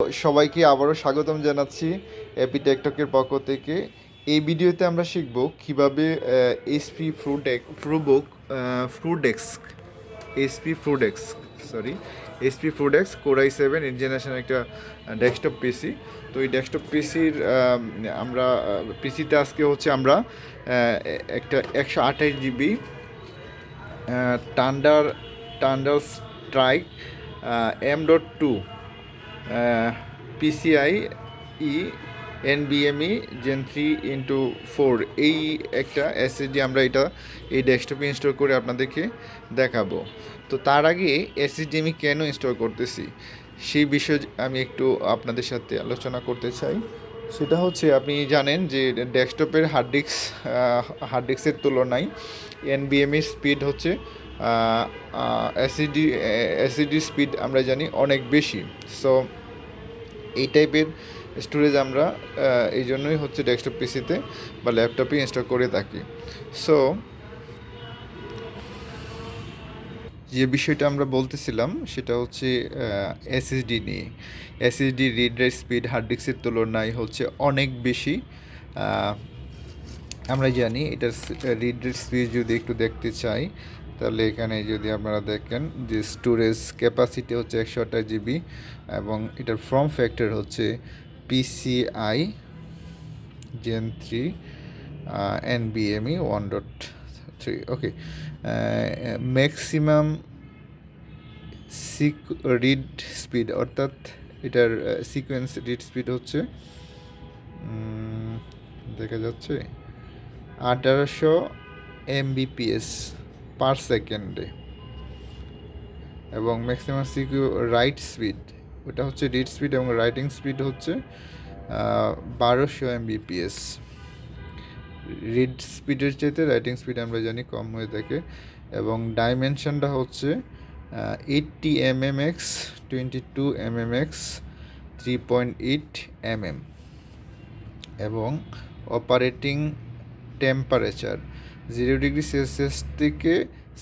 সবাইকে আবারও স্বাগতম জানাচ্ছি এপি টেকটকের পক্ষ থেকে। এই ভিডিওতে আমরা শিখব কিভাবে এসপি ফ্রুডেক্স সরি এসপি ফ্রুডেক্স কোর i7 জেনারেশন একটা ডেস্কটপ পিসি। তো এই ডেস্কটপ পিসির আমরা পিসিতে আজকে হচ্ছে আমরা একটা 128 GB thunder thunder strike M.2 PCI E NVMe Gen 3x4 এই একটা এসএসডি আমরা এই ডেস্কটপে ইনস্টল করে আপনাদেরকে দেখাবো। তো তার আগে এসএসডি আমি কেন ইনস্টল করতেছি সেই বিষয়ে আমি একটু আপনাদের সাথে আলোচনা করতে চাই। সেটা হচ্ছে, আপনি জানেন যে ডেস্কটপের হার্ড ডিস্কের তুলনায় NVMe স্পিড হচ্ছে এসএসডি স্পিড আমরা জানি অনেক বেশি। সো এই টাইপের স্টোরেজ আমরা এই জন্যই হচ্ছে ডেস্কটপ পিসিতে বা ল্যাপটপে ইনস্টল করে থাকি। সো যে বিষয়টা আমরা বলতেছিলাম সেটা হচ্ছে এসএসডি নিয়ে। SSD read write speed hard ডিস্কের তুলনায় হচ্ছে অনেক বেশি। আমরা জানি এটার রিড রাইট স্পিড যদি একটু দেখতে চাই, তাহলে এখানে যদি আপনারা দেখেন যে স্টোরেজ ক্যাপাসিটি হচ্ছে 128 জিবি এবং এটার ফর্ম ফ্যাক্টর হচ্ছে PCI Gen 3 NVMe 1.3। ওকে, ম্যাক্সিমাম রিড স্পিড অর্থাৎ এটার সিকোয়েন্স রিড স্পিড হচ্ছে দেখা যাচ্ছে 1800 MBPS পার সেকেন্ডে, এবং ম্যাক্সিমাম রাইট স্পিড ওটা হচ্ছে রিড স্পিড এবং রাইটিং স্পিড হচ্ছে 1200 MBPS। রিড স্পিডের চাইতে রাইটিং স্পিড আমরা জানি কম হয়ে থাকে, এবং ডাইমেনশনটা হচ্ছে 80 mmx 22 mmx 3.8 mm, এবং অপারেটিং টেম্পারেচার 0°C থেকে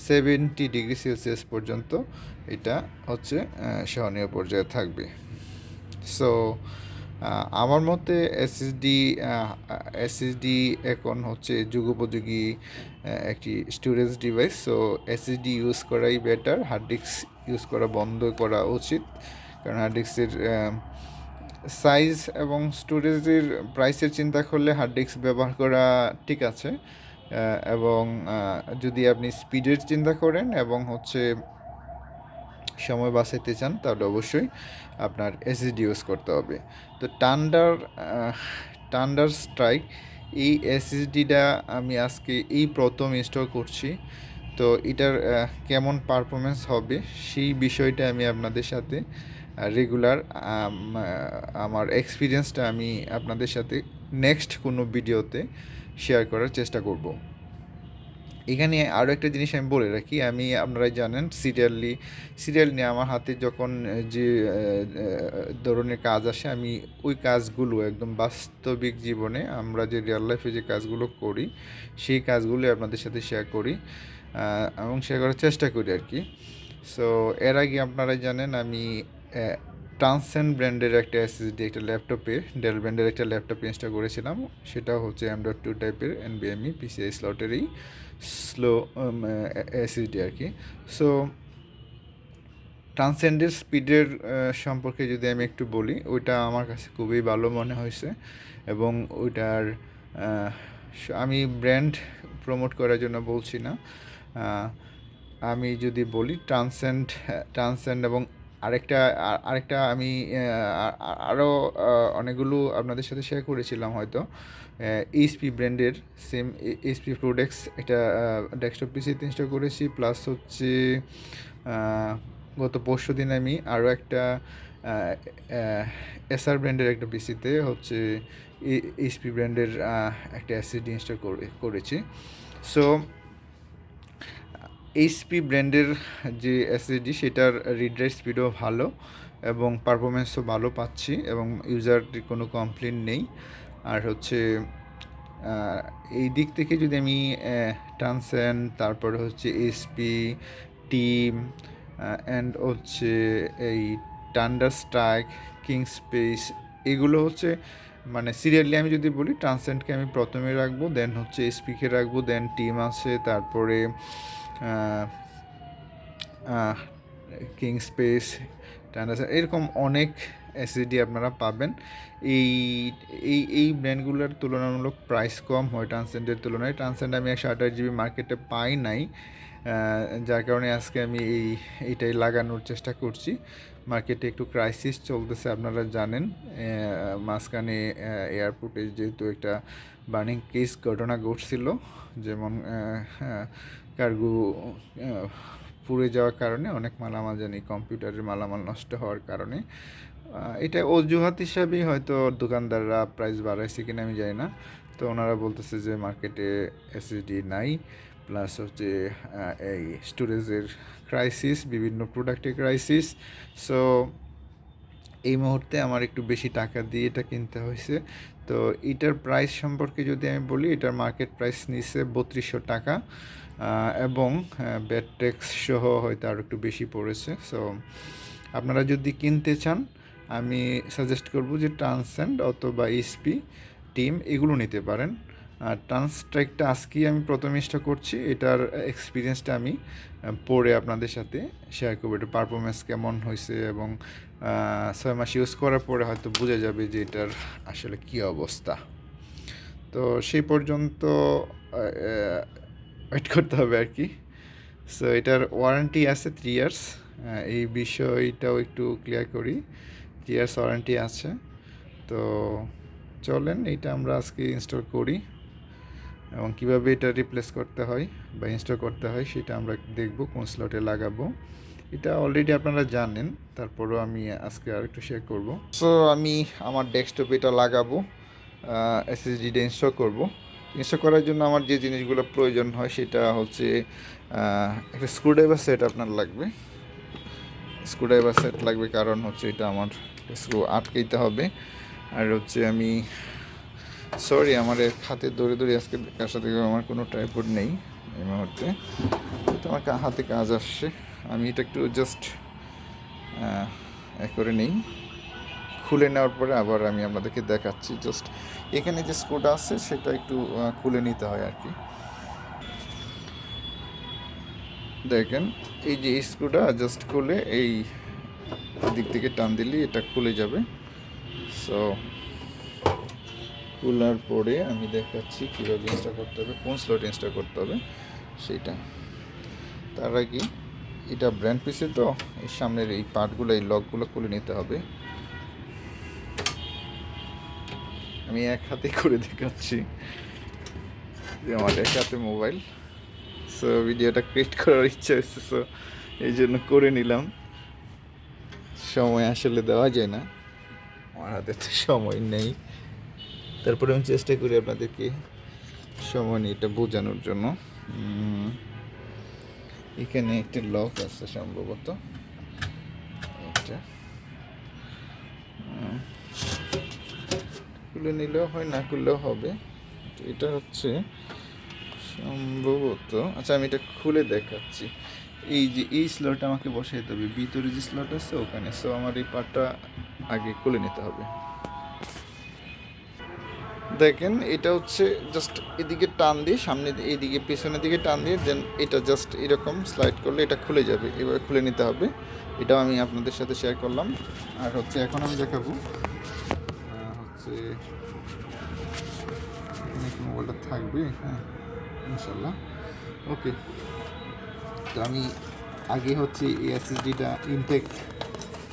70°C পর্যন্ত এটা হচ্ছে সহনীয় পর্যায়ে থাকবে। সো আমার মতে এসএসডি এখন হচ্ছে যুগোপযোগী একটি storage device. So SSD use করাই বেটার, হার্ড ডিস্ক ইউজ করা বন্ধ করা উচিত। কারণ হার্ড ডিস্কের সাইজ এবং স্টোরেজের প্রাইসের চিন্তা করলে হার্ড ডিস্ক ব্যবহার করা ঠিক আছে, এবং যদি আপনি স্পিডের চিন্তা করেন এবং হচ্ছে সময় বাঁচাতে চান তাহলে অবশ্যই আপনার এসএসডি ইউজ করতে হবে। তো টান্ডার স্ট্রাইক এই এসএসডিটা আমি আজকে এই প্রথম ইনস্টল করছি। তো এটার কেমন পারফরমেন্স হবে সেই বিষয়টা আমি আপনাদের সাথে রেগুলার আমার এক্সপিরিয়েন্সটা আমি আপনাদের সাথে নেক্সট কোনো ভিডিওতে শেয়ার করার চেষ্টা করব। এখানে আরও একটা জিনিস আমি বলে রাখি, আপনারা জানেন সিরিয়াল নিয়ে আমার হাতে যখন যে ধরনের কাজ আসে আমি ওই কাজগুলো একদম বাস্তবিক জীবনে আমরা যে রিয়েল লাইফে যে কাজগুলো করি সেই কাজগুলো আপনাদের সাথে শেয়ার করি এবং শেয়ার করার চেষ্টা করি আর কি। সো এর আগে আপনারা জানেন আমি ট্রান্সেন্ড ব্র্যান্ডের একটা এসএসডি একটা ল্যাপটপে ডেল ব্র্যান্ডের একটা ল্যাপটপে ইনস্টল করেছিলাম। সেটা হচ্ছে M.2 টাইপের NVMe PCI স্লটেরই স্লো এসএসডি আর কি। সো ট্রান্সেন্ডের স্পিডের সম্পর্কে যদি আমি একটু বলি, ওইটা আমার কাছে খুবই ভালো মনে হয়েছে, এবং ওইটার আমি ব্র্যান্ড প্রমোট করার জন্য বলছি না। আমি যদি বলি ট্রান্সেন্ড এবং আরেকটা আমি আরও অনেকগুলো আপনাদের সাথে শেয়ার করেছিলাম হয়তো, এইচপি ব্র্যান্ডের সেম এইচপি প্রোডাক্টস এটা ডেস্কটপ পিসিতে ইনস্টল করেছি। প্লাস হচ্ছে গত পরশু দিন আমি আরও একটা এসআর ব্র্যান্ডের একটা পিসিতে হচ্ছে এইচপি ব্র্যান্ডের একটা এসএসডি ইনস্টল করেছি। সো এইচপি ব্র্যান্ডের যে এসএসডি সেটার রিড রাইট স্পিডও ভালো এবং পারফরমেন্সও ভালো পাচ্ছি, এবং ইউজারটির কোনো কমপ্লেন নেই। আর হচ্ছে এই দিক থেকে যদি আমি ট্রান্সেন্ড, তারপরে হচ্ছে এইচপি টিম অ্যান্ড হচ্ছে এই টান্ডার স্ট্রাইক, কিং স্পেস, এগুলো হচ্ছে মানে সিরিয়ালি আমি যদি বলি ট্রান্সেন্ডকে আমি প্রথমে রাখবো, দেন হচ্ছে এসপিকে রাখবো, দেন টিম আছে, তারপরে কিং স্পেস, টান্ডার, এরকম অনেক এসএসডি আপনারা পাবেন। এই এই ব্র্যান্ডগুলোর তুলনামূলক প্রাইস কম হয় ট্রান্সেন্ডের তুলনায়। ট্রান্সেন্ড আমি 128 জিবি মার্কেটে পাই নাই, যার কারণে আজকে আমি এইটাই লাগানোর চেষ্টা করছি। মার্কেটে একটু ক্রাইসিস চলতেছে, আপনারা জানেন। মাঝখানে এয়ারপোর্টে যেহেতু একটা বার্নিং কেস ঘটনা ঘটছিল, যেমন কার্গো পুড়ে যাওয়ার কারণে অনেক মালামাল, জানি কম্পিউটারের মালামাল নষ্ট হওয়ার কারণে, এটা অজুহাত হিসাবেই হয়তো দোকানদাররা প্রাইস বাড়াইছে কিনা আমি জানি না। তো ওনারা বলতেছে যে মার্কেটে এসএসডি নাই, প্লাস হচ্ছে এই স্টোরেজের ক্রাইসিস, বিভিন্ন প্রোডাক্টের ক্রাইসিস। সো এই মুহূর্তে আমার একটু বেশি টাকা দিয়ে এটা কিনতে হয়েছে। তো এটার প্রাইস সম্পর্কে যদি আমি বলি, এটার মার্কেট প্রাইস নিচ্ছে 3200 টাকা, এবং ব্যাট ট্যাক্স সহ হয়তো আরও একটু বেশি পড়েছে। সো আপনারা যদি কিনতে চান, আমি সাজেস্ট করব যে ট্রান্সেন্ড অথবা এইচপি, টিম, এগুলো নিতে পারেন। আর ট্রান্সট্রাইকটা আজকেই আমি প্রথম ইনস্টল করছি, এটার এক্সপিরিয়েন্সটা আমি পরে আপনাদের সাথে শেয়ার করবো, এটা পারফরমেন্স কেমন হয়েছে, এবং 6 মাস ইউজ করার পরে হয়তো বোঝা যাবে যে এটার আসলে কী অবস্থা। তো সেই পর্যন্ত ওয়েট করতে হবে আর কি। সো এটার ওয়ারেন্টি আছে 3 ইয়ার্স, এই বিষয়টাও একটু ক্লিয়ার করি। 3 ইয়ার্স ওয়ারেন্টি আছে। তো চলেন এটা আমরা আজকে ইনস্টল করি, এবং কীভাবে এটা রিপ্লেস করতে হয় বা ইনস্টল করতে হয় সেটা আমরা দেখব, কোন স্লটে লাগাবো। এটা অলরেডি আপনারা জানেন, তারপরেও আমি আজকে আর একটু শেয়ার করব। সো আমি আমার ডেস্কটপে এটা লাগাবো, এসএসডিটা ইনস্টল করব। ইনস্টল করার জন্য আমার যে জিনিসগুলো প্রয়োজন হয় সেটা হচ্ছে একটা স্ক্রুড্রাইভার সেট আপনার লাগবে। স্ক্রুড্রাইভার সেট লাগবে কারণ হচ্ছে এটা আমার স্ক্রু আটকাইতে হবে। আর হচ্ছে আমি সরি, আমার হাতে দৌড়ে দৌড়ে আজকে কার সাথে আমার কোনো ট্রাইপড নেই এই মুহূর্তে, তো আমার হাতে কাজ আসছে। আমি এটা একটু জাস্ট করে নেই, খুলে নেওয়ার পরে আবার আমি আপনাদেরকে দেখাচ্ছি। জাস্ট এখানে যে স্ক্রুটা আছে সেটা একটু খুলে নিতে হয় আর কি। দেখেন এই যে স্ক্রুটা জাস্ট খুলে এই দিক থেকে টান দিলেই এটা খুলে যাবে। সো খোলার পরে আমি দেখাচ্ছি কীভাবে ইনস্টল করতে হবে, কোন স্লট ইনস্টল করতে হবে সেইটা। তার আগে এটা ব্র্যান্ড পিসে, তো এই সামনের এই পার্টগুলো, এই লকগুলো খুলে নিতে হবে। আমি এক হাতে করে দেখাচ্ছি যে আমার এক হাতে মোবাইল। সো ভিডিওটা ক্রিয়েট করার ইচ্ছা হচ্ছে, সো এই জন্য করে নিলাম। সময় আসলে দেওয়া যায় না, আমার হাতে তো সময় নেই, তারপরে আমি চেষ্টা করি আপনাদেরকে সময় নিয়ে এটা বোঝানোর জন্য। এখানে একটা লক আছে সম্ভবত, এটা খুলে নিলেও হয়, না খুললেও হবে। এটা হচ্ছে সম্ভবত, আচ্ছা আমি এটা খুলে দেখাচ্ছি। এই যে এই স্লটটা আমাকে বসাইতে হবে, ভিতরে যে স্লট আছে ওখানে। সো আমার এই পার্টটা আগে খুলে নিতে হবে। দেখেন এটা হচ্ছে জাস্ট এদিকে টান দিয়ে, সামনে এইদিকে পেছনের দিকে টান দিয়ে, দেন এটা জাস্ট এরকম স্লাইড করলে এটা খুলে যাবে। এবার খুলে নিতে হবে, এটাও আমি আপনাদের সাথে শেয়ার করলাম। আর হচ্ছে এখন আমি দেখাবো হচ্ছে এখানে কি মোবাইলটা থাকবে, হ্যাঁ ইনশাল্লাহ। ওকে, তো আমি আগে হচ্ছে এই এসএসডিটা ইনটেক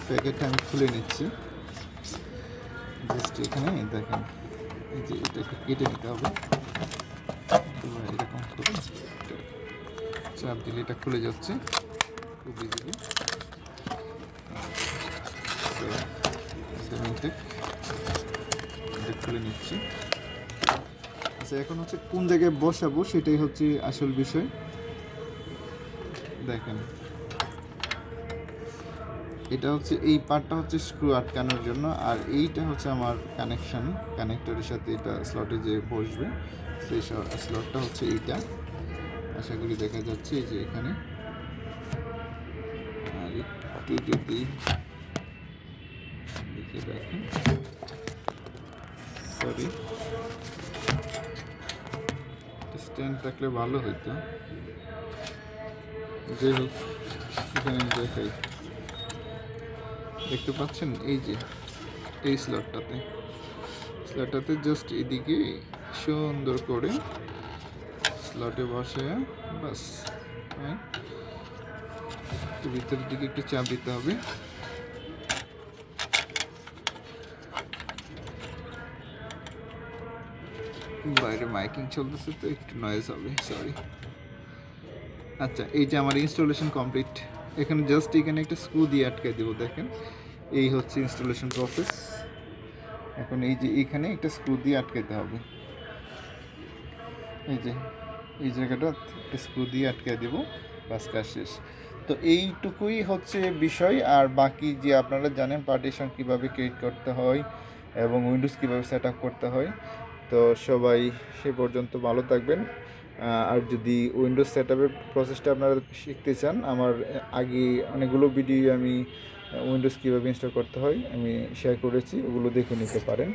প্যাকেটটা আমি খুলে নিচ্ছি। জাস্ট এখানে দেখেন এই যে এটা একটু কেটে নিতে হবে, এরকম করে চাপ দিলে এটা খুলে যাচ্ছে খুব ইজিলি। এটা খুলে নিচ্ছি। আচ্ছা এখন হচ্ছে কোন জায়গায় বসাবো সেটাই হচ্ছে আসল বিষয়। দেখেন এটা হচ্ছে এই পার্টটা হচ্ছে স্ক্রু আটকানোর জন্য, আর এইটা হচ্ছে আমার কানেক্টরের সাথে এটা স্লটে যে বসবে, সেই স্লটটা হচ্ছে এইটা। আশা করি দেখা যাচ্ছে এই যে এখানে। আর একটু যদি যে দেখেন, সরি, স্ট্যান্ড থাকলে ভালো হতো। যাই হোক, এখানে আমি দেখাই, দেখতে পাচ্ছেন এই যে এই স্লটটাতে জাস্ট এদিকে সুন্দর করে স্লটে বসে, বাস। হ্যাঁ, ভিতরের দিকে একটু চাপ দিতে হবে। বাইরে মাইকিং চলতেছে তো একটু নয়েজ হবে, সরি। আচ্ছা, এই যে আমার ইনস্টলেশন কমপ্লিট। এখানে জাস্ট এখানে একটা স্ক্রু দিয়ে আটকে দেবো, দেখেন এই হচ্ছে ইনস্টলেশন প্রসেস। এখন এই যে এখানে একটা স্ক্রু দিয়ে আটকাতে হবে, এই যে এই জায়গাটা স্ক্রু দিয়ে আটকে দেবো, বাস কাজ শেষ। তো এইটুকুই হচ্ছে বিষয়। আর বাকি যে আপনারা জানেন পার্টিশন কীভাবে ক্রিয়েট করতে হয় এবং উইন্ডোজ কীভাবে সেট আপ করতে হয়। তো সবাই সে পর্যন্ত ভালো থাকবেন। আর যদি উইন্ডোজ সেট আপের প্রসেসটা আপনারা শিখতে চান, আমার আগে অনেকগুলো ভিডিও আমি উইন্ডোজ কীভাবে ইনস্টল করতে হয় আমি শেয়ার করেছি, ওগুলো দেখে নিতে পারেন।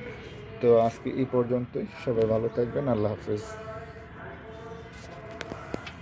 তো আজকে এই পর্যন্তই, সবাই ভালো থাকবেন, আল্লাহ হাফেজ।